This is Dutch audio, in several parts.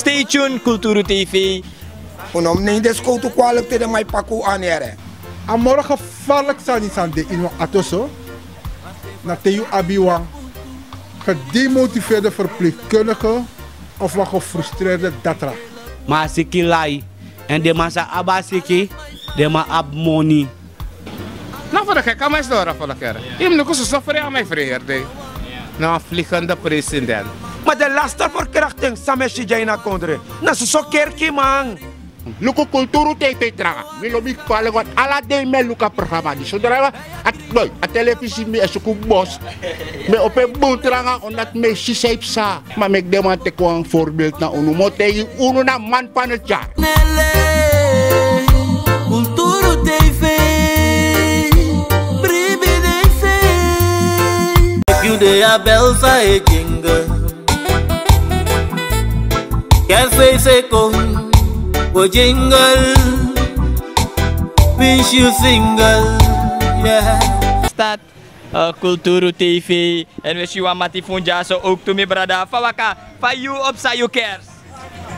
Stay tuned, Kulturu TV. Unom nee des koutu kwalek te de mai paku anere. Amora gevaarlijk zijn die sande in wat atoso. Na teu abiwang. Gedemotiveerde verpleegkundigen of wat gefrustreerde datra. Maar siki lai en de masa abasiki, de ma ab money. Nou, voor de gek, aan mij storen voor de kerk. Je moet ook zo software aan mij verheerden. Nou, vliegende president. Maar de lastenverkrachting, sameshi jaina kondre. Na so kerkie man. Luku kulturu TV traga. Mi lobi pale wat ala de me luka programma di. Saudara at loy, at televisi mi esuku bos. Me ope boel traga omdat me sisep sa. Maar me demante ko een voorbeeld na unu mote unu na man pan het jaar. Kulturu TV. Bribi TV. If you dey a bel sa e jingle. Quer se kom. Go jingle, wish you single, yeah. Stad Kulturu TV en we zien mati funja so ook to me brada. Fawaka, fa you op sa you cares.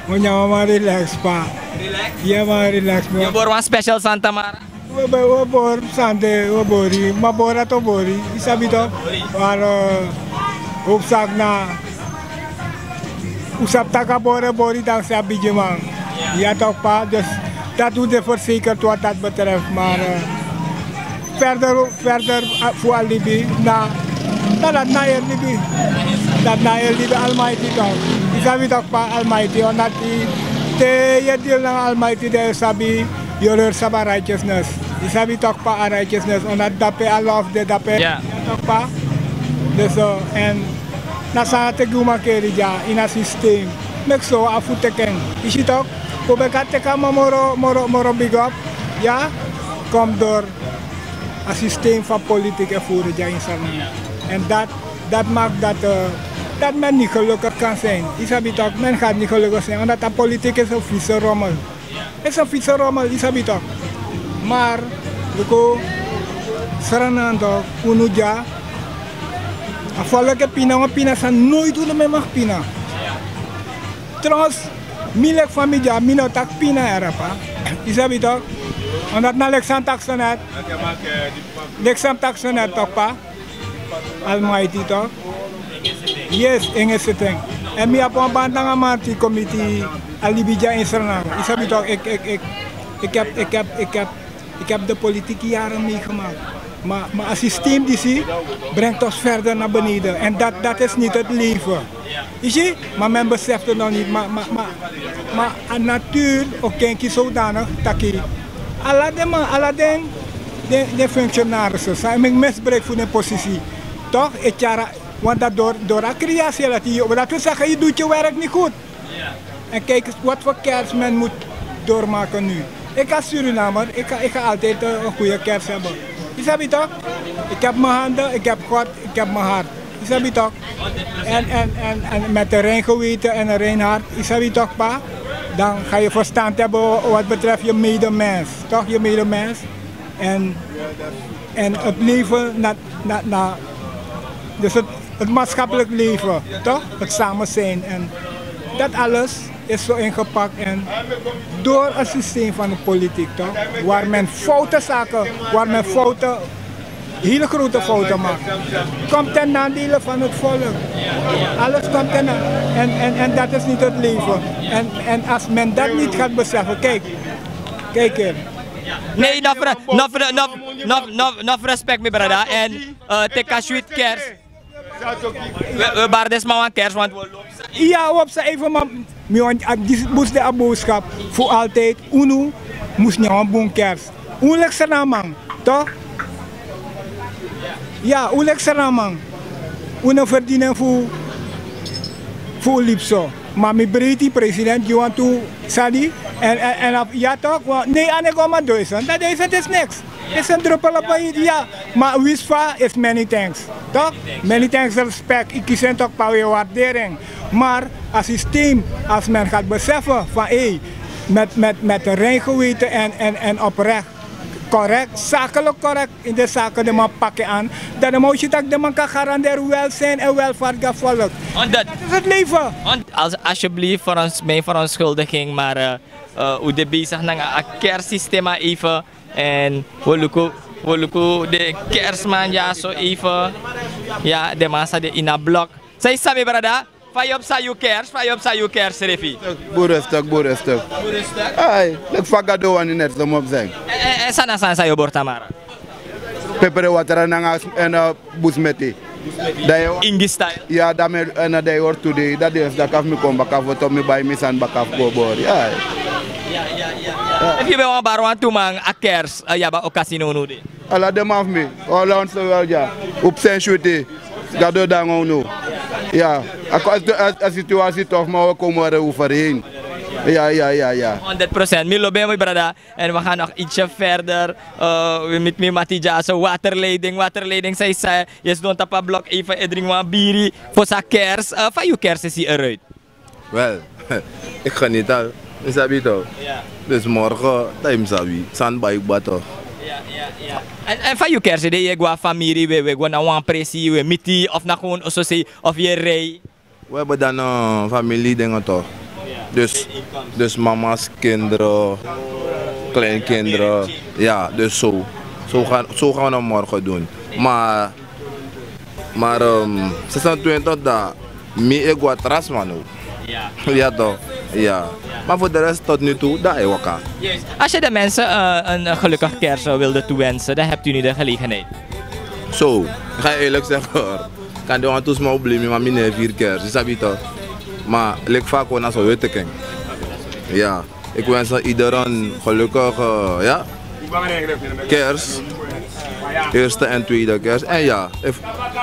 Munya mama relax pa. Relax? Yeah ma relax mo. You bor one special Santa Mara. We bor Sante, we bori, ma bora to bori. Isabi to. Para opsak na. Usap taka bori dan sa bijemang. Ja toch pa, dus dat doet de verzekerd wat dat betreft. Maar verder voor alibi, dat na je libi. Dat na je libi Almighty toch. Ik sabi toch pa Almighty, omdat je deel ng Almighty de sabi, your saba righteousness. Ik sabi toch pa righteousness, omdat dape I love de dape. Ja toch pa. Dus en nasa teguma kerja in een systeem. Mek so afu teken. Is het ook? Probeer te komen moro big up, ja, komt door een systeem van politiek en voeren in Suriname. En dat maakt dat men niet gelukkig kan zijn. Isabi toch, men gaat niet gelukkig zijn, omdat de politiek is een vieze rommel. Het is een vieze rommel, isabi toch. Maar, we Suriname toch, unuja, afvallige pina zijn nooit hoe men mag pina. Trouwens, milek familia mino tak pina era pa. Isabi toch? Omdat na Lexan taksonet. Lexan taksonet toch pa? Almighty toch? Yes, Engels setting. En mi apon bantang amati committee alibija in Suriname. Isabi toch? Ik heb de politieke jaren meegemaakt. Maar het systeem die zie, brengt ons verder naar beneden. En dat is niet het leven. Zie? Maar men beseft het nog niet. Maar aan natuur, ook kijk je zodanig, dat je Aladdin, de functionarissen, zijn misbruik voor de positie. Toch? Want dat door de creatie, dat wil zeggen, je doet je werk niet goed. En kijk eens wat voor kerst men moet doormaken nu. Ik als Surinamer, ik ga altijd een goede kerst hebben. Is dat toch? Ik heb mijn handen, ik heb God, ik heb mijn hart. Is dat toch? En met een rein geweten en een rein hart, is dat toch pa? Dan ga je verstand hebben wat betreft je medemens. Toch, je medemens? En het leven, dus het maatschappelijk leven, toch? Het samen zijn. En dat alles is zo ingepakt en door een systeem van de politiek, toch? Waar men hele grote fouten maakt. Komt ten nadele van het volk. Alles komt ten nadele. En dat is niet het leven. En als men dat niet gaat beseffen, kijk hier. Nee, nog respect, mijn brada. En teka sweet kerst. We bardes maar een kerst, want we lopen. Ja, op z'n even, maar moest de boodschap voor altijd. Uno moest niet een boom kerst. Oelijk man, toch? Ja, oelijk man. Uno verdienen voor liefso. Maar mijn breedte president, je want to sadi. En ja toch? Nee, aan ik maar duizend. Dat is niks. Het is een druppel op een ja. Maar wisva is many thanks. Toch? Many thanks respect. Ik kies toch pa weer waardering. Maar als systeem, als men gaat beseffen van met een rein geweten en oprecht correct, zakelijk correct in de zaken die man pakken aan. Dat de motie dat de man kan garanderen welzijn en welvaart gevolgd. Dat is het leven. Alsjeblieft voor ons, mijn verontschuldiging, maar hoe de bezig naar een kerstsysteem even en we lukken de kerstman ja zo even, ja de massa de in een blok. Zij sami brada, fai op sa je kers, Refi. Boerestuk. Ay, ik fagado aan in het om op zijn. Sana sa je bortamara. Pepere water en busmeti. Ingistai. Ja, daarmee en dat hoort today. Dat is dat ik me kom bakaf wat om me bij me zijn bakaf go bor. Ja. If je wil een barwan toemang a kers, ja ba occasion no de. Ala dem af me. All on so wel ja. Op zijn shooting. Gado dango no. Ja, als situatie toch maar we komen er overheen. Ja. 100%. Milo ben brada. En we gaan nog ietsje verder. Met me Matija, zo waterleiding. Zij zei, je stond op een blok even en drink een bierie voor zijn kers. Van je kers is hij eruit? Wel, ik ga niet al. Ik heb het al. Dus morgen, dat is het. San bij bato. Ja. En van je kers, je gaat familie, we gaan naar een pressie, we miti of naar gewoon of je rij. We hebben dan een familie dingen toch. Dus mama's kinderen, kleinkinderen, ja, dus zo. Zo gaan we het morgen doen. Maar 26 dat, ik ga tras man ook. Ja toch, ja. Maar voor de rest tot nu toe, dat is ook. Als je de mensen een gelukkig kerst wilde toewensen, dan hebt u nu de gelegenheid. Zo, ik ga eerlijk zeggen hoor. Ik kan doen aan toesmaal blijven, maar ik heb 4 kerst, is dat niet toch? Maar ik vaak gewoon naar zo'n witte. Ja, ik wens iedereen gelukkig, ja, kerst, eerste en tweede kerst. En ja,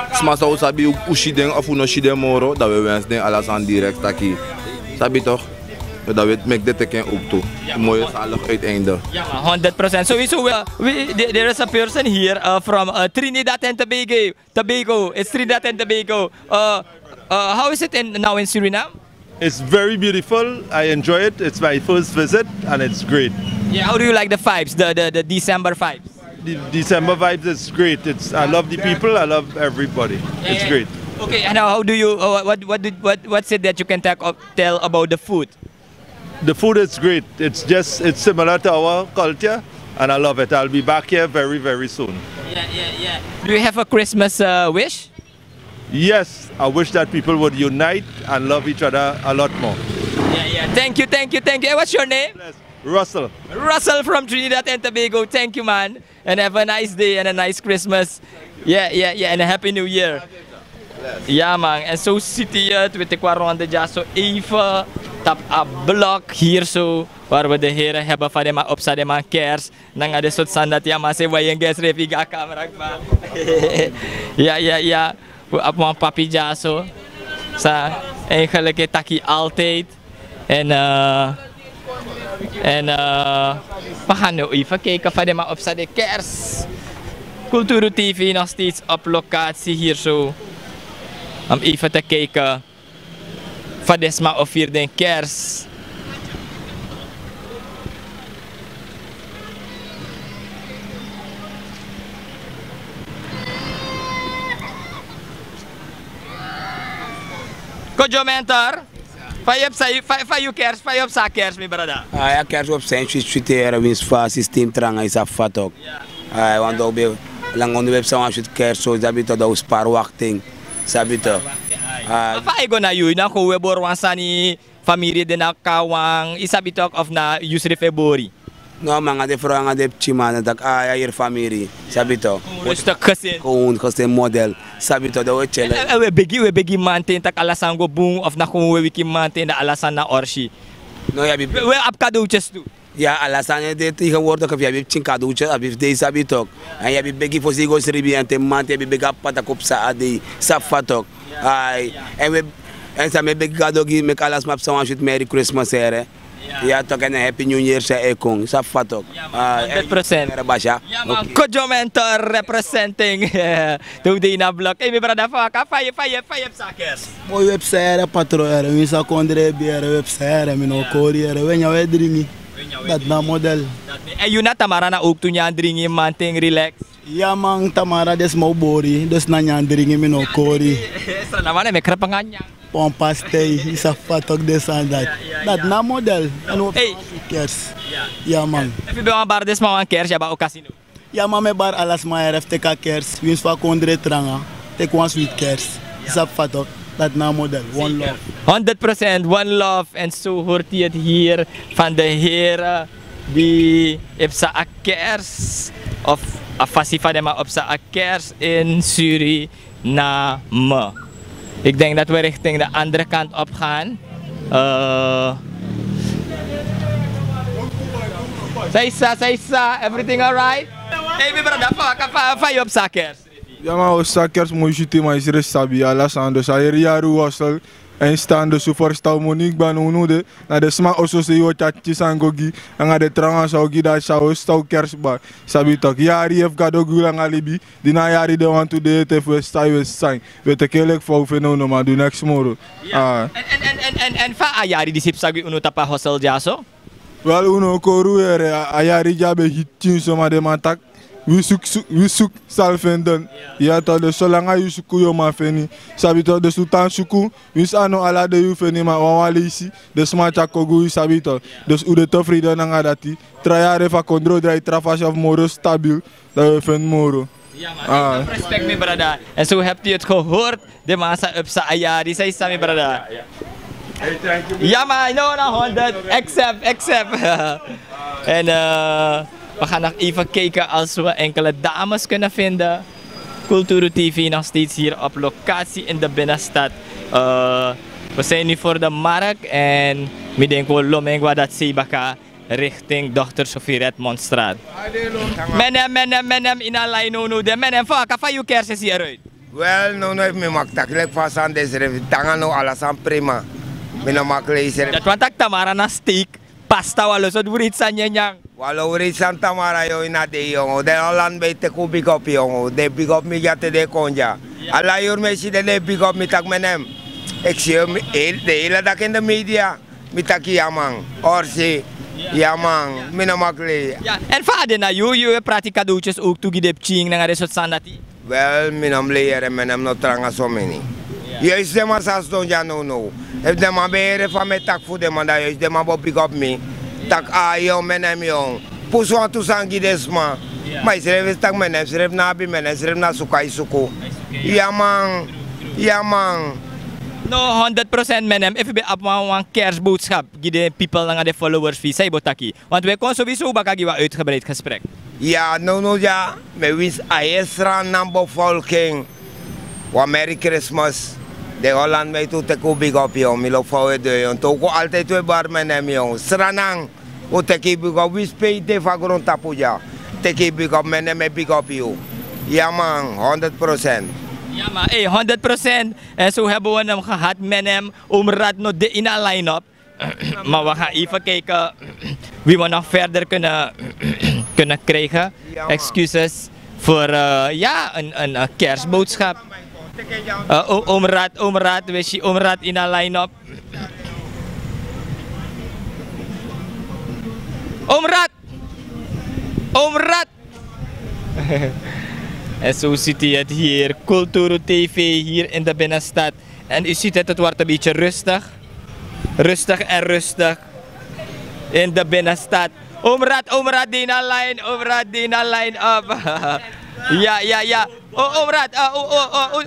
als je zou sabi ushideng of unoshideng moro, dat we wensen alles aan direct taki. Sabi toch? Dat we met dit teken ook toe. Mooie zalig uiteinde. Ja, 100%. Sowieso, there is a person here from Trinidad and Tobago. It's Trinidad and Tobago. How is it now in Suriname? It's very beautiful. I enjoy it. It's my first visit and it's great. Yeah, how do you like the vibes, the December vibes? The December vibes is great. I love the people. I love everybody. It's great. Okay, and how do you? What's it that you can tell about the food? The food is great. It's similar to our culture, and I love it. I'll be back here very, very soon. Yeah. Do you have a Christmas wish? Yes, I wish that people would unite and love each other a lot more. Yeah. Thank you. What's your name? Russell. Russell from Trinidad and Tobago. Thank you, man. And have a nice day and a nice Christmas. Yeah. And a Happy New Year. Ja, man. En zo ziet hij het. Weet ik waarom de ja zo even op een blok hier zo. Waar we de heren hebben van de op de kers. Dan gaan de soort sandat ja, maar ze willen guest reviga camera. Ja. Op mijn papi ja zo. Eigenlijk taki altijd. En we gaan nu even kijken van de op de kers. Cultuur TV nog steeds op locatie hier zo. Om even te kijken van desma of hier de kers. Kojo mentor, fayu kers, sa kers mi brada. Ja, kers op zijn chutere wins fa systeem tranga is afvat ook. Want ook bij lang onderweg zijn we kers zo dat biedt dat spaarwachting. Sabito. Apa ego na yu na ko webor wansani familie de na kawang isabitok of na Yusri February. No mga de franga de chimana tak hier familie. Sabito. Rustak kasin. Kon kasin model. Sabito da wechele. We begi mantin tak alasan go boom of na ko we wiki mantin da alasan na orshi. No ya bi. We apkado chestu. Ja, alasan de tegenwoordig of je hebt een cadeautje, heb je deze habitok. En je hebt begi voor zich ribi en te maand heb je bega patak op sa adi, sa fatok. En ze hebben begi cadeau met alles map zo aan Merry Christmas here. Ja, toch en Happy New Year sa ekong, sa fatok. 100%. Basha. Kojo mentor representing to the na blog. Hey, mi brada faka, fire sakers. Mooi website patro here, we sa kondre biere website, mi no kori here, we nya we dringi. Dat na model. En you na Tamara na ook toen je aan drinken man ting relax. Ja man, Tamara des mau bori, dus na nyandringi mino kori. Sa naman me krapanganya. Pompastay, isa fatok des and that. Dat na model. En hey. Kers. Ja man. Even bij een bar des maar een kers, ja ba ook casino. Ja man, me bar alas maar heeft teka kers. Wins va kondre tranga. Take one sweet kers. Isa fatok. Dat na model. One love. 100% one love. En zo hoort hij het hier van de heren die op zijn kers of afasi van de op zijn kers in Suriname. Ik denk dat we richting de andere kant op gaan. Saisa, everything alright? Hey, mijn brother, van je op zijn kers? Ja, maar op zijn kers moet je het maar eens restabi. Alles anders. Hij jaren was al. En staan dus voor stel Monique ben unude. Na de sma also se yo chatchi sangogi. Anga de tranga saugi da sao stel kersba. Sabi tok yari heeft gado gulang alibi. Dina yari de want to de te for stay we sign. We te kelek for fenono maar do next tomorrow. En fa yari di sip sagi unu tapa hostel jaso? Wel uno koru ere ayari jabe hitin so ma de matak. We zoek zelf vinden. Ja, toch, dus zolang je zoekt je maar vindt. Sabi toch, dus utan zoeken. We zijn nog alle de je vindt, maar we willen isi. Dus maar chakogu sabi toch. Dus hoe de tevreden naar dat die. Trajaren even controle, draai trafas of moro stabiel. Dat we vinden moro. Ja, man. Respect, mijn brada. En zo hebt u het gehoord. De massa op sa ayari, zei sa, mijn brada. Ja, maar no, 100. Accept. En we gaan nog even kijken als we enkele dames kunnen vinden. Kulturu TV nog steeds hier op locatie in de binnenstad. We zijn nu voor de markt en we denken Lomengwa dat Sebaka richting Dr. Sophie Redmondstraat. Menem in een lijn no de menem vaka van je kerst hier uit. Wel, no heeft me makkelijk. Lek vast aan deze revue. Tangan no alles aan prima. Me makkelijk. Dat want ik Tamara na steak. Pasta walo so durit sa nyanyang. Walo urit san Tamara yo ina de yongo. De Holland bij te big up yongo. De big up mi jate de konja. Alla yor me si de big up mi tak menem. Ik zie hem de hele dag in de media. Mi tak yamang. Orsi. Yamang. Mina makle. Ja, en vader na you prati cadeautjes ook toegedep ching na resort sandati. Wel, minam leren menem no tranga so many. Juist de maar sas don ja no. If de man bere van me tak voor de man dat juist de man big up me. Tak yo menem yo. Pus want to sangi desma. Maar schreef tak menem, schreef na bi menem, schreef na sukai suku. Ja man. No 100% menem. Even bij op een kerstboodschap. Gide people lang de followers fee. Say botaki. Want we kon sowieso bakagi wa uitgebreid gesprek. Ja, no ja. Me wins aesra nambo volking. Wa Merry Christmas. De Holland mij toe te big up yo, mi lo fouwe de yo. Toko altijd we bar menem yo. Sranang, o te big up, we spay te fagron tapuja. Te big up menem me big up yo. Ja man, 100%. Ja maar, 100%. En zo hebben we hem gehad menem, Rad no de in een line-up. Maar we gaan even kijken wie we nog verder kunnen krijgen. Excuses voor een kerstboodschap. Omrad, we zien Omrad in een line-up. Omrad! En zo ziet u het hier, Kulturu TV hier in de binnenstad. En u ziet het wordt een beetje rustig. Rustig in de binnenstad. Omrad in een line-up. Ja. Omrad,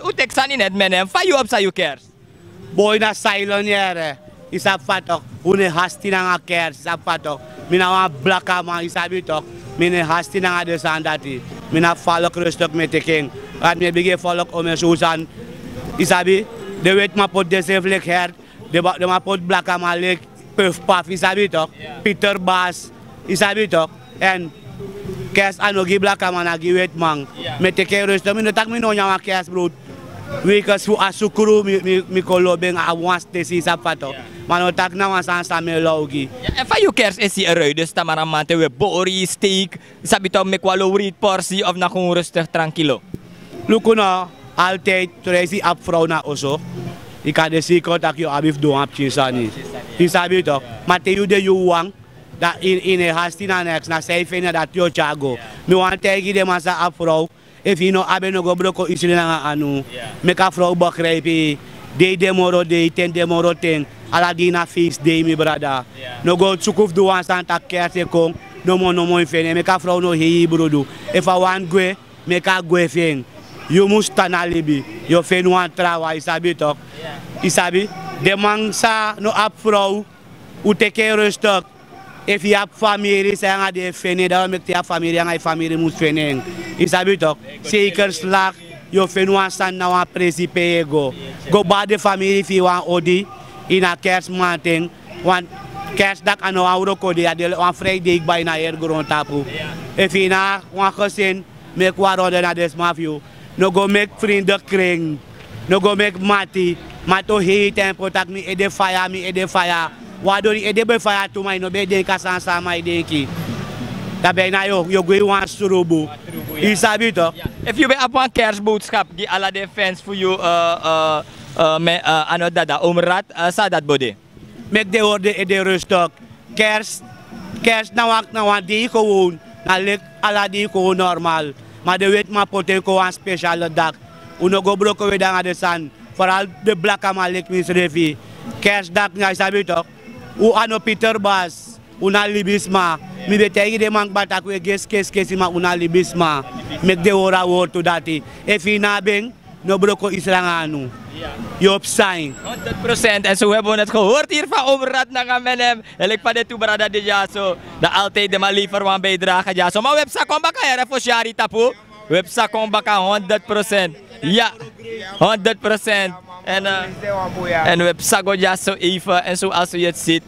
hoe tekst aan het menem? Van je op zijn kerst? Boy na silent jere. Isa fatok. Une hasti na kerst. Isa fatok. Mina wa blaka man isabi tok. Mina hasti na de sandati. Mina falok rustig met de king. At me bige falok ome Susan. Isabi. De wet ma pot desevlek her. De ma pot blaka man lek. Puff puff isabi tok. Peter Bass. Isabi tok. En kerst anogi blaka man agi wet man. Met de king rustig. Mina tak mino nyawa kerst brood. Because fu asukuru mi kolobeng awas desi sapato. Mano tak na wasan sa melogi. En van je kerst is hij eruit, dus tamara mante we bori, steak, sabi to me kwalo rit portie of na gewoon rustig tranquilo. Lukuno, altijd tresi ap vrouw na oso. Ik kan de zeker dat je abif doen op chinsani. Je sabi to, maar te you de you wang, dat in een hastina next na zij vinden dat yo chago. Me want tegen de massa afro. If you know abe no go broko isili na anu. Me ka vrouw begrijpen. De demoro de ten demoro ten. Ala dina feast day mi brada. No go tsukuf do wan santa kerse kong. No mo infene. Me ka vrouw no hei brodo. If I want gwe, me ka gwe fen. You must tanalibi. You fen wan trawa isabi tok. Isabi. De man sa no ap vrouw. U teke rustig. If je hebt familie, zijn gaan die vinden, dan moet je familie en je familie moet vinden. Is dat toch? Zeker slag, je vindt een stand naar een principe ego. Go bij de familie via een odi, in een kerstmaand, want kerstdag aan een oude code, een vrijdag bij een grond tapu. If je na een gezin, met wat roden naar deze mafio, no go make vrienden kring, no go make mati, maar toch heet en protect me in de fire. Waardoor je de bevaya to mij no be den kasan sa mij denki. Dat ben nou yo go wan surubu. Isabi toch? If you be op een kerstboodschap die alla de fans voor you ano dada omrat sa dat bode. Mek de orde de rustok. Kerst na wan die gewoon. Na lek alla die gewoon normal. Maar de weet maar poteko een speciale dag. Uno go broko we dan de san. Vooral de black amalek mis refi. Kerstdag na isabi toch? U ano Peter Bas, una libisma. Mi betegi de mang batak we kes ma una libisma. Mek de ora woord dati. If ina beng, no broko isranganu. Jop sign. 100%. En zo hebben we het gehoord hier van Omrat Nangamenem. En ik van de toebrada de Jaso. Dat altijd de maar liever wan bijdragen Jaso. Maar we hebben zakon baka here voor Shari Tapu. We hebben zakon baka 100%. Ja, 100%. En we hebben Sago Jaso even. En zoals u het ziet,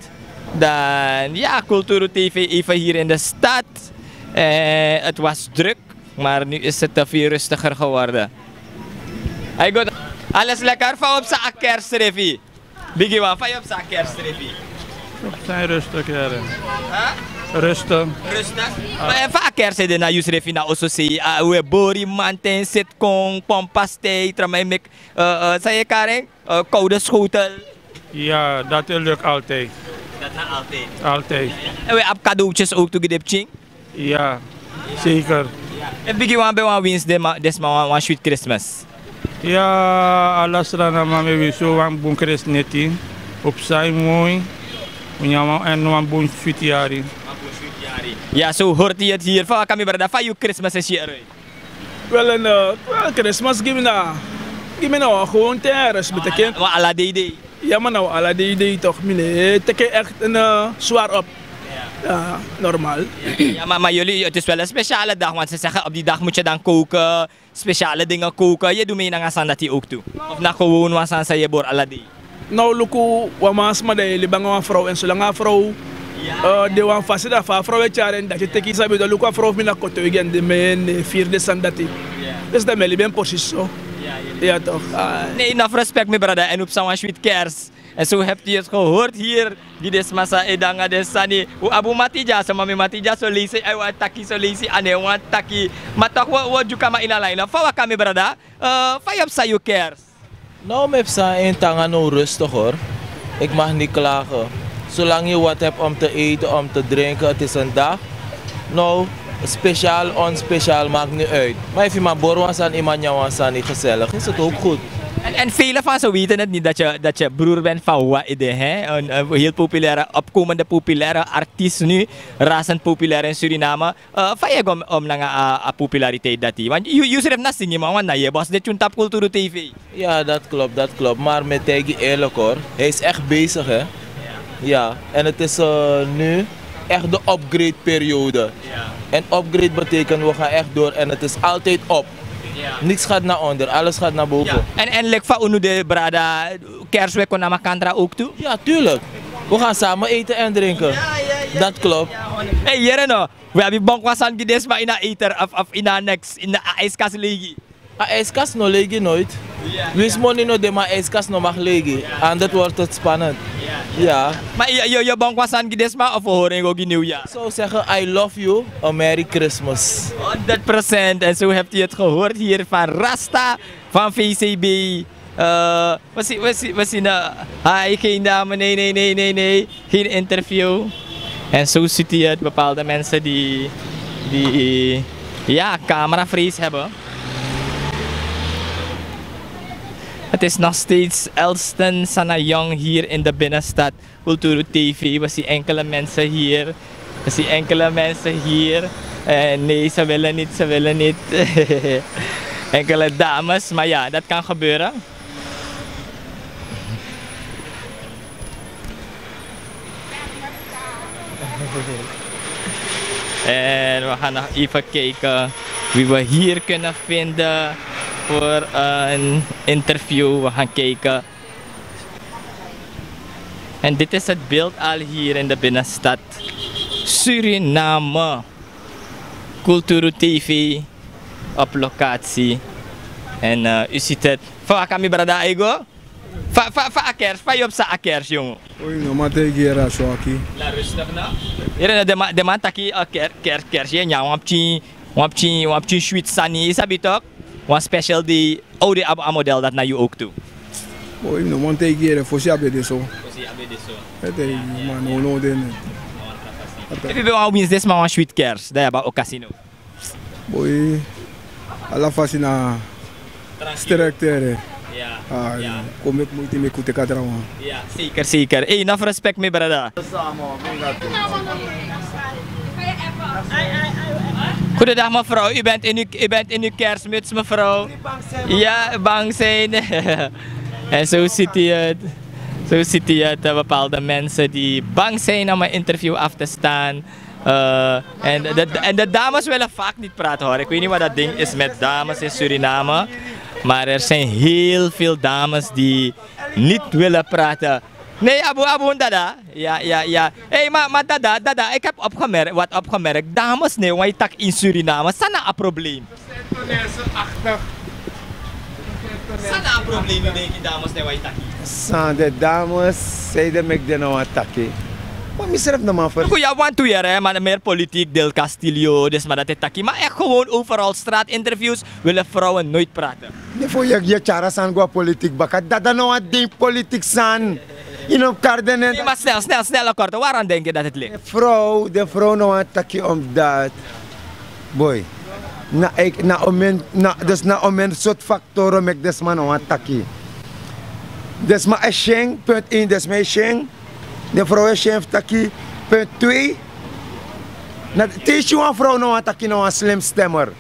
dan ja, Culturo TV even hier in de stad. Het was druk, maar nu is het veel rustiger geworden. Hey, goed. Alles lekker van op zijn kerstrevi. Biggie Wan, van je op zijn kerstrevi. Het zijn rustig, heren. Rustig. Rustig? Maar van kerstrevi na Yusrefi na ososi. We bori manten sitcom, pompastei, tramai mek. Zei je Karing? Koude schotel. Ja, dat lukt altijd. Dat na altijd? Altijd. En we hebben cadeautjes ook toegedipching? Ja, zeker. En Biggie Wan bij wan wins desma wan sweet Christmas? Ja, alles rana mame we zo wan bon Christmas op zijn mooi. En wan bon sweetjari. Ja, zo hoort hij het hier. Van kami berada van je Christmas is hier. Wel een Christmas give me nou gewoon terras betekent. Wat alla day. Ja, maar nou alla day toch mine. Teken echt een zwaar op. Ja, normaal. Ja, maar jullie, het is wel een speciale dag, want ze zeggen op die dag moet je dan koken, speciale dingen koken. Je doet mee naar Asan dat die ook toe. Of na gewoon wasan sa je bor alla day. Nou, luku wamas maar de libang een vrouw en zolang een vrouw. De wan fasi da fa vrouw het jaar en dat je teki sabi de luku vrouw mina koto igen de men 4 december. Dus dat meli ben positie. Ja toch. Nee, enough respect me brada en op zo'n sweet kerst. En zo hebt u het gehoord hier, die desmasa edanga desani. U abu matija sama mi matija so lisi ay wa taki so lisi ane wa taki. Matak wa juga ma inalaina. Fa wa kami brada. Fa yap sa you cares. Nou, me sa in tanga no rustig hoor. Ik mag niet klagen. Zolang je wat hebt om te eten, om te drinken, het is een dag. Nou, speciaal, onspeciaal maakt niet uit. Maar als je maar borwas aan iemand was aan niet gezellig, is het ook goed. En vele van ze weten het niet dat je broer bent van Waide, hè? Een heel populaire, opkomende populaire artiest nu, razend populair in Suriname. Van je om naar populariteit dat hij? Want je schrijft na zingen, want je was dit op Culturo TV. Ja, dat klopt. Maar met Tegi eerlijk hoor, hij is echt bezig hè. Ja, en het is nu echt de upgrade periode. Ja. En upgrade betekent we gaan echt door en het is altijd op. Ja. Niks gaat naar onder, alles gaat naar boven. Ja. En lek van unu de brada kerstweek kon naar Kantra ook toe? Ja, tuurlijk. We gaan samen eten en drinken. Ja. Dat klopt. Hey, Jereno, we hebben bankwasan gides maar in de eter of in de next in de ijskast legi. A ijskast no legi nooit. Wist money no de maar ijskast no mag legi. En dat wordt het spannend. Ja. Maar je bankwasan gides maar of horen ook in nieuwjaar? Ik zou zeggen I love you, a Merry Christmas. 100%. En zo hebt u het gehoord hier van Rasta van VCB. Was hij nou? Hi, geen dame, nee. Geen interview. En zo ziet hij het, bepaalde mensen die ja, cameravrees hebben. Het is nog steeds Elston Sanayong hier in de binnenstad. Kulturu TV, we zien enkele mensen hier. We zien enkele mensen hier. Nee, ze willen niet. Enkele dames, maar ja, dat kan gebeuren. En we gaan nog even kijken wie we hier kunnen vinden voor een interview. We gaan kijken. En dit is het beeld al hier in de binnenstad. Suriname. Kulturu TV op locatie. En u ziet het. Van kami brada ego? Van akers, van je op sa akers, jongen. Oei, no mate gera shoaki. La rustig na. Hier de man taki kers je nya wapchi sweet sunny sabi tok. One special di oude model dat naar je ook toe. Oei, no mate gera fosi abede so. Fosi abede so. Het is man no den. If you want wins this man one sweet kers, daar ba o casino. Oei. Alla fascina. Sterktere. Ja. Kom ik moeite mee kute kadrama. Ja, zeker. Enough respect mee brada. Goedendag mevrouw, u bent in uw kerstmuts mevrouw. Ja, bang zijn. En zo ziet hij het. Bepaalde mensen die bang zijn om een interview af te staan. En de dames willen vaak niet praten hoor. Ik weet niet wat dat ding is met dames in Suriname. Maar er zijn heel veel dames die niet willen praten. Nee, Abu, dada. Ja. Hé, maar dada, ik heb wat opgemerkt. Dames, nee, want je tak in Suriname, is dat een probleem? Sana een probleem, denk je, dames, nee, wat je tak in? San de dames, zeiden me de nou attaque. Maar misref na man voor. Ja, want toe hè, maar meer politiek, Del Castillo, dus maar dat is taki. Maar echt gewoon overal straatinterviews willen vrouwen nooit praten. Nee, voor je chara san gua politiek bakat. Dat dan nou ding politiek san. In op kardenen. Nee, maar snel akkoord. Waarom denk je dat het ligt? De vrouw nou attaque omdat. Boy. Dus na een soort factoren met des man nou attaque. Dus maar een punt 1, dus maar een de vrouw is chef taki. Punt 2. Het een vrouw nou taki nou een slim stemmer.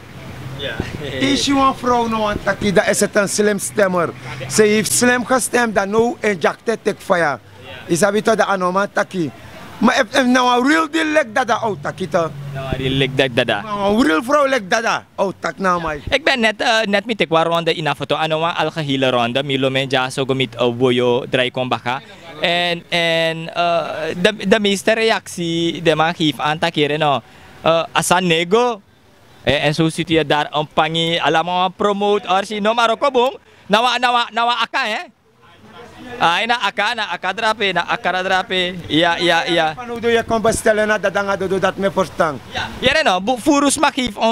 Het een vrouw nou taki dat is het een slim stemmer. Ze heeft slim gestemd dat nou een jakte tek fire. Is dat weet dat anoma taki. Maar if nou een real deal lek dat out taki ta. Nou een real lek dat. Nou een real vrouw lek dat out tak nou mij. Ik ben net met ik ronde in foto anoma al gehele ronde milo menja so gomit boyo dry kombaka. En de meeste reactie de man geeft aan takeren no asan nego en zo zit je daar een pangi allemaal promote orsi no maroko bong nawa aka hè na aka drape ja hoe doe je kan bestellen na dat me verstaan ja no furus ma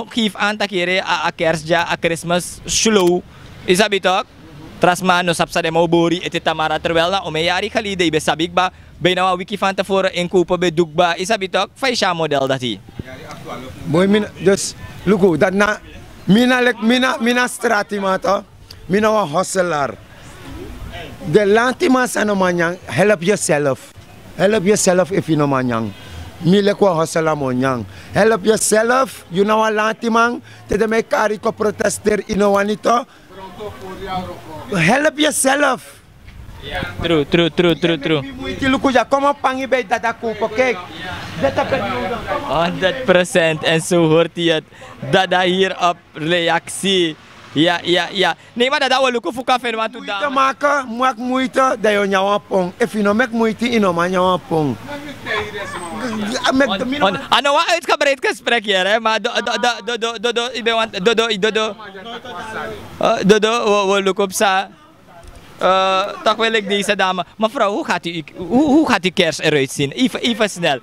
geef aan takeren a kersja a Christmas slow is dat betok Trasma no sapsa de mobori ete tamara terwijl na omeyari geleden be sabik ba bijna een wiki van tevoren inkopen bij Doekba is dat bitok faisha model dat hij. Boy min dus luko dat na mina strati mata mina wa hustler. De lantima sano manyang help yourself if you no manyang. Mile ko hustler monyang help yourself you know lantimang te de me kari ko protester inowanito. Help yourself. True. Moet je lukken, kom op, pangi bij dat kopen, kijk. 100% en zo hoort hij het. Dada hier op reactie. Ja. Nee, maar dat we lukken voor café, want toen moeite maken, maak moeite, dat je nyawa pong. If you no make moeite, you no man nyawa pong. Ano wa uitgebreid gesprek hier, hè? Maar we lukken op sa. Toch wil ik deze dame. Mevrouw, hoe gaat uw kerst eruit zien? Even snel,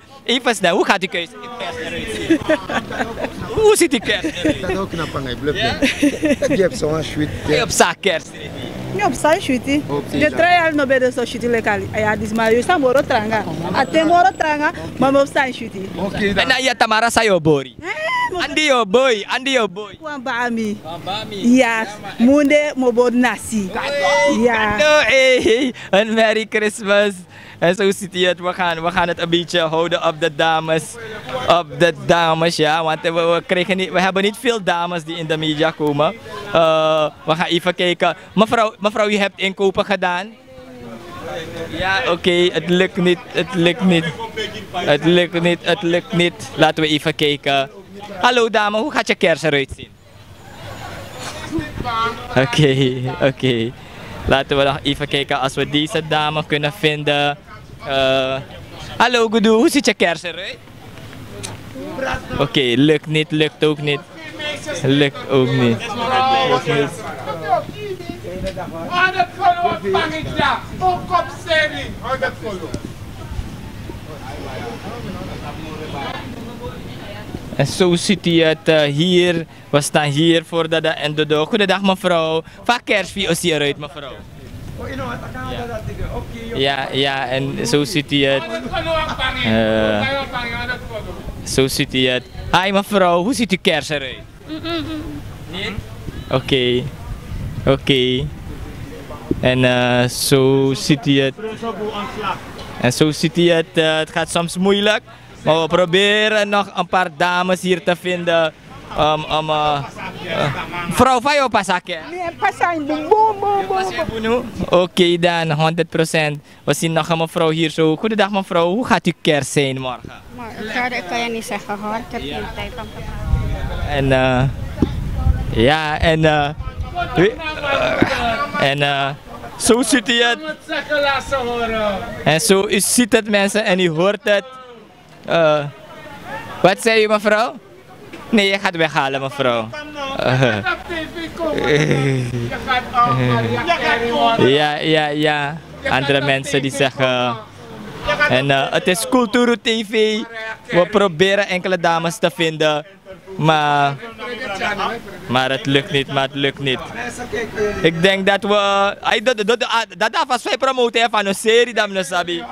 hoe gaat uw kerst eruit zien? Hoe ziet uw kerst eruit? Dat ook knap aan hij, bluf. Je hebt zo'n sweet. Op zak kerst. Nyop sa shuti. De trial no bedo so shuti lekali. Aya disma yo sa moro tranga. Ate moro tranga, mamo sa shuti. Okay. Na iya Tamara sayo bori. Andi yo boy. Wan baami. Yes. Munde mo bod nasi. Ja. Een Merry Christmas. En zo ziet hij het, we gaan het een beetje houden op de dames. Ja. Want we hebben niet veel dames die in de media komen. We gaan even kijken. Mevrouw, u hebt inkopen gedaan? Ja, oké. Het lukt niet. Laten we even kijken. Hallo dame, hoe gaat je kers eruit zien? Oké. Laten we nog even kijken als we deze dame kunnen vinden. Hallo Goedoe, hoe ziet je kers eruit? Oké, lukt ook niet. En zo ziet hij het hier. We staan hier voor de Endodo. Goedendag mevrouw. Vaak kerstvie is hier eruit mevrouw. Ja, en zo ziet hij het. Hi mevrouw, hoe ziet uw kers eruit? Nee? Oké. En zo ziet hij het. Het gaat soms moeilijk. Maar we proberen nog een paar dames hier te vinden. Vrouw van jou pasaken? Nee, pasain boom. Oké dan, 100%. We zien nog een mevrouw hier zo. Goedendag mevrouw, hoe gaat uw kerst zijn morgen? Dat kan je niet zeggen hoor, ik heb geen tijd om te praten. En zo ziet hij het. En zo u ziet het mensen en u hoort het. Wat zei u mevrouw? Nee, je gaat weghalen mevrouw. Ja. Andere mensen die zeggen... En het is Culturo TV. We proberen enkele dames te vinden. Maar het lukt niet. Ik denk dat we... Dat was wij promoten van een serie, dames sabi.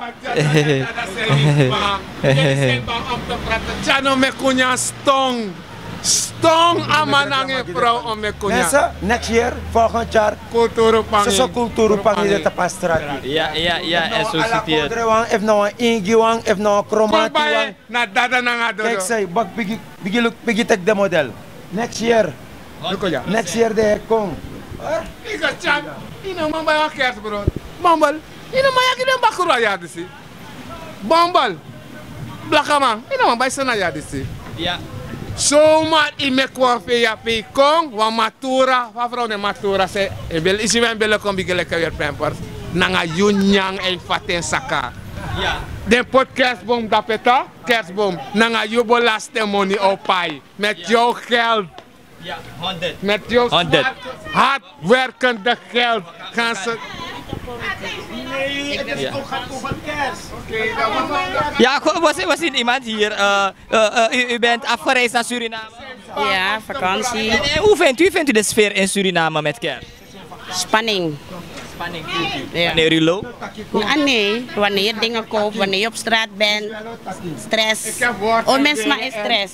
Jano me kunya Stong amanange vrouw om me kunya. Mensen, next year, volgend jaar, Culturo Pangi. Zo Culturo Pangi de tapastrat. Ja, en zo ziet hij het. If nou een ingiwang, if nou een chromati. Na dada na dodo. Kijk, say, bak bigi tek de model. Next year de kong. Ika chan, ina man bij een kerstbrood. Bambal, ina man yaki den bakura ya disi. Bambal, blakaman, ina man bij sana ya disi. Ja. Zomaar in me kwam via Pekong, wa matura, vrouw ne matura se, isi men bele kom bigele kawer pampers, nanga yunyang el faten saka. Ja. Den podcast boom dapeta, kerstboom, nanga yubo laste money opai, met jouw geld. Ja, 100. Met jouw hardwerkende geld gaan ze... Ja, was in iemand hier. U bent afgereisd naar Suriname? Ja, vakantie. En hoe vindt u de sfeer in Suriname met kerst? Spanning. Ja. Wanneer u loopt? Nee, wanneer je dingen koopt, wanneer je op straat bent, stress. Mensen maar in stress.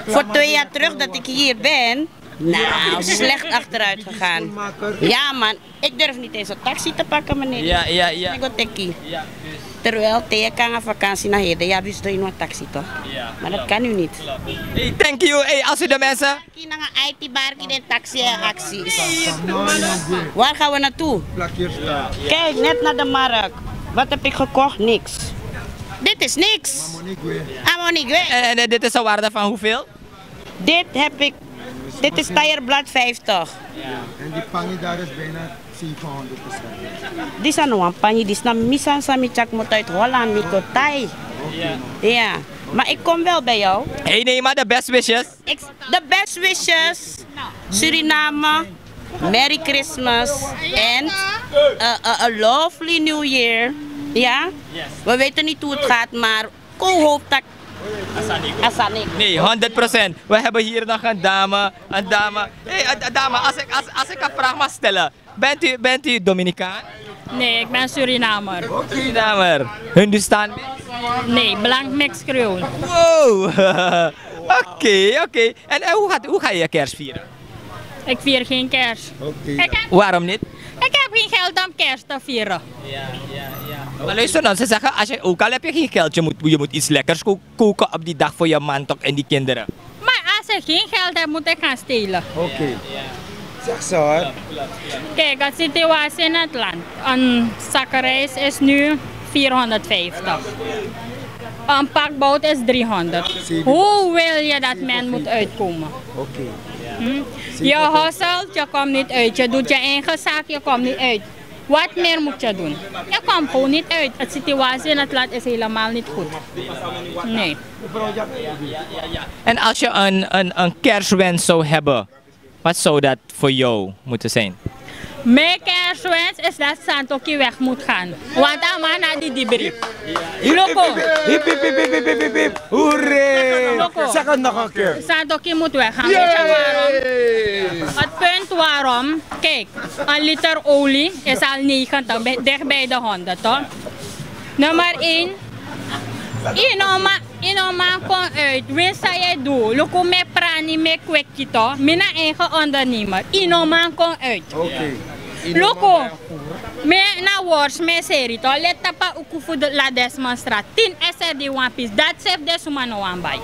Voor 2 jaar terug dat ik hier ben, nou, slecht achteruit gegaan. Ja man, ik durf niet eens een taxi te pakken meneer. Ja. Ik go tekkie. Terwijl tegen kan gaan vakantie naar heden, ja wist je een taxi toch? Ja. Maar dat kan u niet. Hey, thank you. Hey, als u de mensen... Ik ga naar IT-bar, in taxi en acties. Waar gaan we naartoe? Kijk, net naar de markt. Wat heb ik gekocht? Niks. Dit is niks. Amonigue. En dit is een waarde van hoeveel? Dit is tireblad 50. Ja. En die pangi daar is bijna 700%. Dit is een pangi, dit is een misan samichak moet uit Holland, Mikotai. Ja. Maar ik kom wel bij jou. Hey, nee, maar de best wishes. De best wishes. Suriname. Merry Christmas. En a lovely New Year. Ja? We weten niet hoe het gaat, maar ik hoop dat Asanik. Nee, 100%. We hebben hier nog een dame. Hey, dame, als ik een vraag mag stellen. Bent u Dominicaan? Nee, ik ben Surinamer. Surinamer. Hindustan? Nee, blank mix Creole. Wow. Oké. En hoe ga je kerst vieren? Ik vier geen kerst. Waarom niet? Ik heb geen geld om kerst te vieren. Maar luister dan, ze zeggen, ook al heb je geen geld, je moet iets lekkers koken op die dag voor je man toch en die kinderen. Maar als ik geen geld heb, moet ik gaan stelen. Oké. Zeg zo hoor. Kijk, de situatie in het land. Een zak rijst is nu 450. Een pak bout is 300. Hoe wil je dat men moet uitkomen? Oké. Je hustelt, je komt niet uit. Je doet je eigen zaak, je komt niet uit. Wat meer moet je doen? Je komt gewoon niet uit. De situatie in het land is helemaal niet goed. Nee. En als je een kerstwens zou hebben, wat zou dat voor jou moeten zijn? Mijn kerstwens is dat Santoki weg moet gaan. Want dan maar naar die dibri. Loco. Hoeré. Zeg het nog een keer. Santoki moet weggaan. Weet je waarom? Het punt waarom, kijk, een liter olie is al 90, dicht bij de 100 toch? Nummer 1. Inoma kon uit, winst dat jij doet. Loco me prani me kwekje toch? Mijn eigen ondernemer. Inoma kon uit. Oké. Loco, me na wars me seri toch? Let tapa ukufu de la Desmondstraat. 10 SRD one piece. Dat sef de sumano one buy.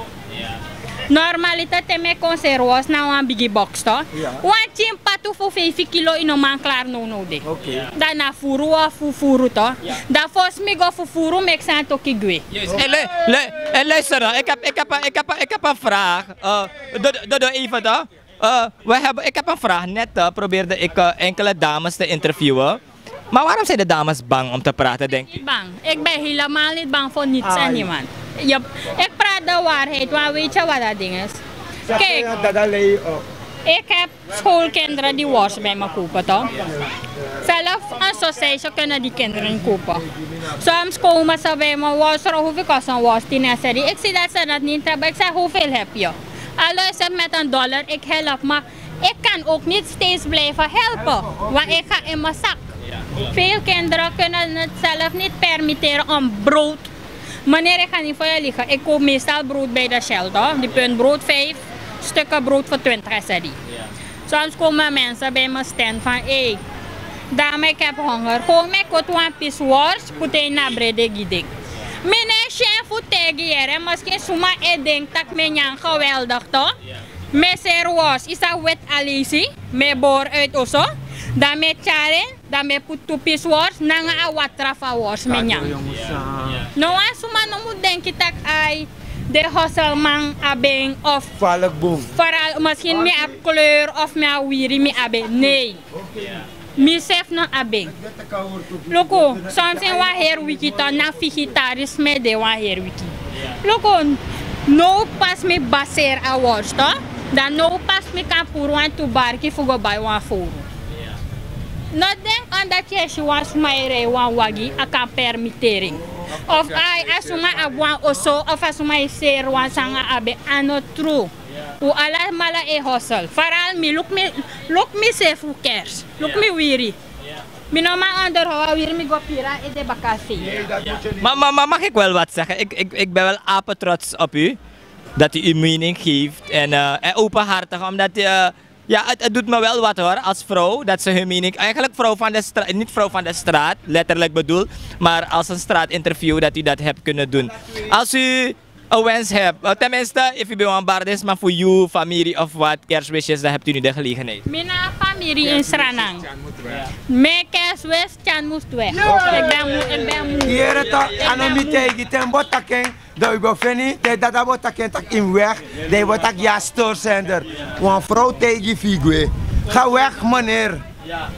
Normalita te me conservos na one biggie box toch? One chimpatu voor 5 kilo inoma klaar no de. Oké. Dan na furu of furu toch? Dan fos me go furu me san toki gwe. Luister dan, ik heb een vraag. Doe even toch? Ik heb een vraag. Net probeerde ik enkele dames te interviewen. Maar waarom zijn de dames bang om te praten, denk je? Bang. Ik ben helemaal niet bang voor niets en niemand. Ik praat de waarheid, maar weet je wat dat ding is? Kijk, ik heb schoolkinderen die worst bij me kopen, toch? Zelf een sausage kunnen die kinderen kopen. Soms komen ze bij me worst, hoeveel kost een worst in SRD? Ik zie dat ze dat niet hebben. Ik zeg, hoeveel heb je? Alles heb met $1, ik help, maar ik kan ook niet steeds blijven helpen, want ik ga in mijn zak. Veel kinderen kunnen het zelf niet permitteren om brood. Meneer, ik ga niet voor je liggen. Ik koop meestal brood bij de shelter. Die puntbrood 5, stukken brood voor 20 SRD. Soms komen mensen bij mijn stand van, hé, dame, ik heb honger. Gewoon mij kot one piece worst, put in na brede gidik. Meneer, chef, voor tegen hier, misschien suma denkt dat men geweldig toch? Met zeer was, is dat wet alisi, met boor uit osso. Dan met charen, dan met put two piece worst, nanga a watra fa worst menjang. No one suma no moet denken dat ai de hustle abeng of vooral misschien meer op kleur of meer wiri meer abeng. Nee. Misef no abeng. Loko, soms in wa her wiki to na vegetarisme de wa her wiki. Loko, no pas me baser a worst to, dan no pas me kan pour wan to barki fugo by wan foru. No denk aan dat je si wan smaire wan wagi a kan permittering. Of ai asuma abwan oso of asuma ser wan sanga abe ano true. O ala mala e hustle. Faral mi look me safe who cares. Look me weary. Mi no ma onder hawa weary mi go pira e de bakasi. Maar mag ik wel wat zeggen? Ik ben wel apetrots op u. Dat u uw mening geeft en openhartig, omdat ja, het doet me wel wat hoor, als vrouw, dat ze hun mening, eigenlijk vrouw van de straat, niet vrouw van de straat, letterlijk bedoel, maar als een straatinterview dat u dat hebt kunnen doen. Als u een wens hebt, tenminste, if u bewanbaard is, maar voor uw familie of wat, kerstwishes, dan hebt u nu de gelegenheid. Mijn familie in Sranang. Mijn kerstwis, Chan moest weg. Ik ben moe. Hier toch, anomite, ten botaken. Dat we vinden dat dat wordt in weg, dat wordt ook ja stoorzender. Want vrouw tegen figuur. Ga weg meneer.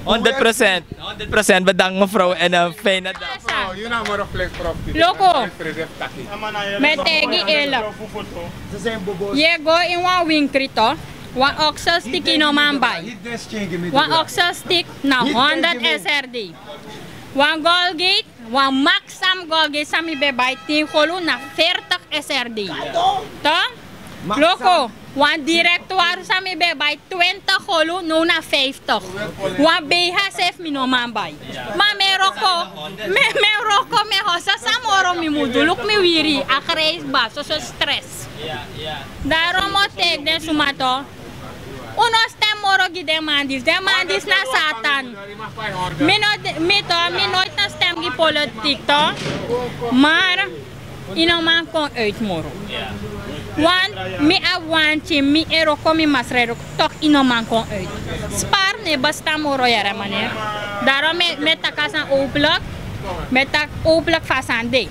100%, bedankt mevrouw en een fijne dag. Loco, met tegen eerlijk. Je go in een winkel toch? One oxel stick in een man bij. One oxel stick na 100 SRD. One Colgate, one Maxam Colgate sami be bij 10 golo na 40 SRD. Tá? Loco, wan director sa mi be by 20 holo no na 50. Wan beha sef mi no man bay. Ma meroko me hosa samoro mi muduluk mi wiri akreis ba so stress. Daro mo tek den sumato. Uno stem moro gi demandis na satan. Mi nooit na stem gi politiek to. Maar ino man kon uitmoro. Want mi awanti mi ero komi masrero toch ino man kon uit. Spar ne basta moro yara maner. Daarom me takasan oplak, me tak oplak fasande.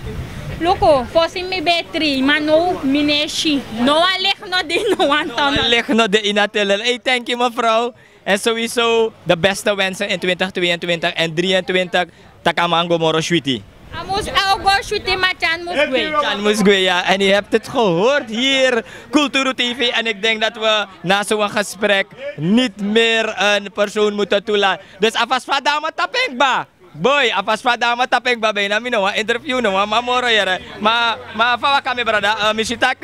Loko, fosi mi betri, mano mineshi. No alek no de no wantan. Alek no de inatellen. Hey, thank you mevrouw. En sowieso de beste wensen in 2022 en 2023. Takamango moro shwiti. Amus augo shuti machan musgwe. Chan musgwe, ja. En je hebt het gehoord hier, Kulturu TV. En ik denk dat we na zo'n gesprek niet meer een persoon moeten toelaten. Dus afas vadama tapeng ba? Boy, afas vadama tapeng ba? Bijna mino, interview no, mamoro yere. Ma fawa kami brada, misitak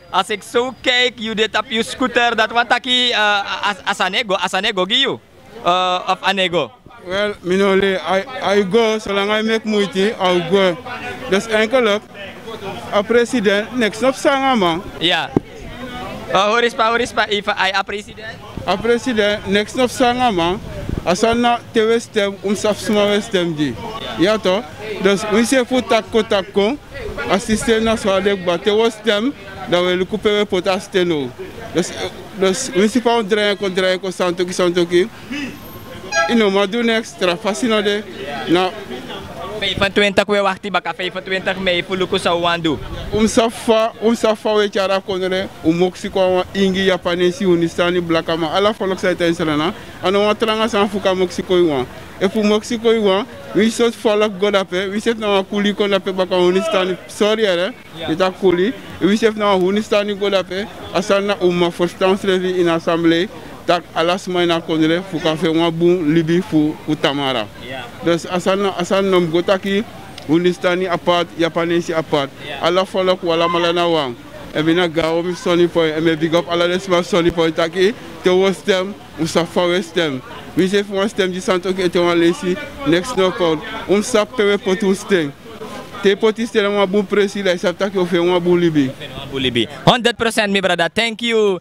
als ik zo kijk, jullie op je scooter, dat wat taki asanego giyu of anego. Well, minole, I go, zolang I make moeite, I'll go. Dus enkel a president, next op sanga man. Ja. Horispa, if I a president? A president, next op sanga man. Asana tewe stem, safsuma we stem di. Ja toch? Dus we se fu takko, assistent na so alek ba tewe stem, dan we lukupe we pota steno. Dus we se pa draai ko santoki. Ino maar doen extra fascinante na 25 we wachti baka 25 mei fuluku sa wandu safa we chara konre Mexico wa ingi japanese unistani blakama ala folok sa itenselana ano wa tranga san fuka Mexico wa e fu Mexico wa we sot folok godape we set na kuli kodape baka unistani sorry ere ita kuli we set na unistani godape asana forstance levi in assemblée tak alas maina konre fuka fe wa bu libi fu utamara. Dus asan nom gotaki unistani apart japanese apart ala folok wala malana wang e bina gawo mi Sonny Point e me big up ala desma Sonny Point taki te wostem usafa westem mi se fu westem di santo ke te wan lesi next no call sap pewe potu sting te poti stela wa bu presi la sap taki o fe wa bu libi 100% mi brother, thank you.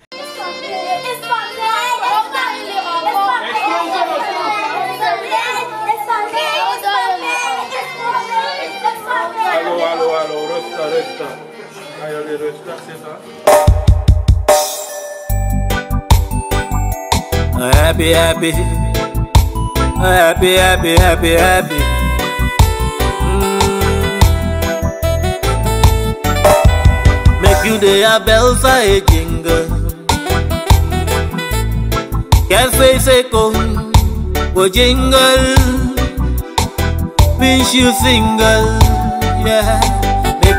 Resta. Ayo de resta, c'est ça. Happy. Make you the bells a jingle. Can't say come, go jingle. Wish you single, yeah.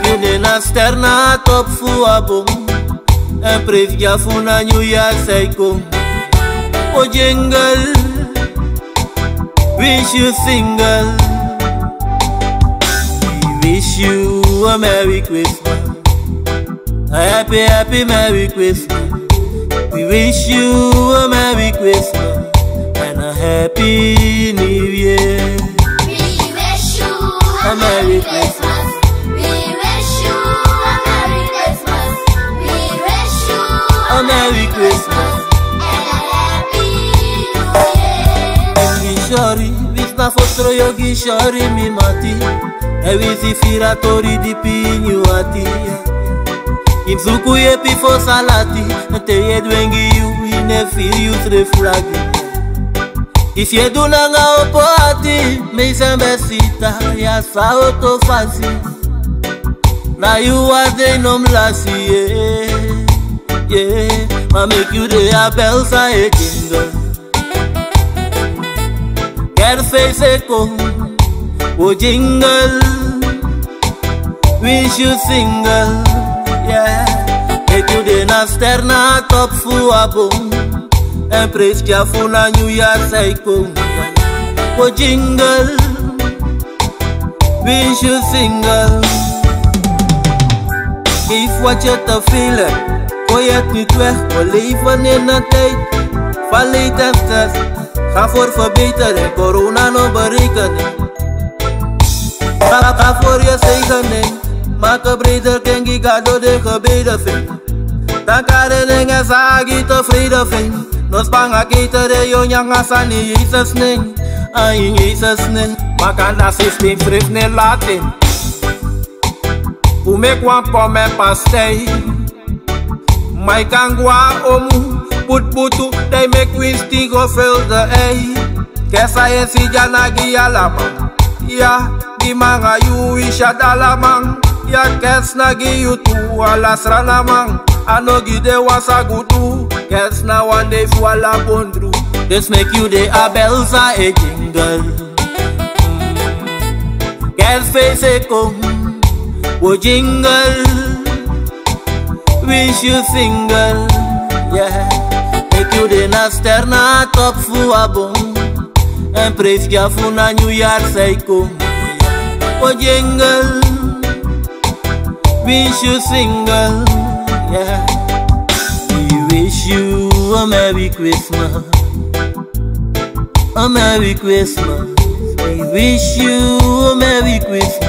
You nena sterna top fu abong en previa fu na New Year seiko o jingle wish you single. We wish you a Merry Christmas, a happy Merry Christmas. We wish you a Merry Christmas and a Happy New Year. We wish you a Merry Christmas. A Merry Christmas and a Happy New Year. Shori, visna fostro yogi shori mi mati. E visi firatori di pinyuati. Imsuku ye pifo salati. Te ye dwengi yu ine firius reflagi. Isye dunanga opoati. Me sembesita ya sa autofasi. Na you are the nom lasi, yeah, ma make you the bells a jingle. Quer face come, o jingle. Wish you single, yeah. Make you the nasterna top fu abong. En praise ya fu na New Year cycle. O jingle, wish you single. Geef wat je te veel hebt, gooi het niet weg. We leven in een tijd van leed en stress. Ga voor verbetering, corona no berekening. Ga voor je zegening, maak een breder kring, ik ga door de gebeden vind. Dan kan de dingen zeggen, tevreden vind. Nos banga kita de yo nyang asani Jesus ning, ay Jesus ning. Makanda system frif ne Latin. Who make one pomme pastei. My kangwa omu, put butu, they make whiskey go fill the air. Kesa yesi janagi alamang, ya di manga yu ishadalamang, ya kes nagi yu tu alasranamang. Ano gide wasagutu, kes na one day fuala bondru. This make you the abelsa a jingle. Kes face a come, wo jingle. Wish you single, yeah. Make you the nasterna top fuwa bom. En praise ya funa New Year psycho. Wo jingle. Wish you single. Yeah. We wish you a Merry Christmas. A Merry Christmas. We wish you a Merry Christmas.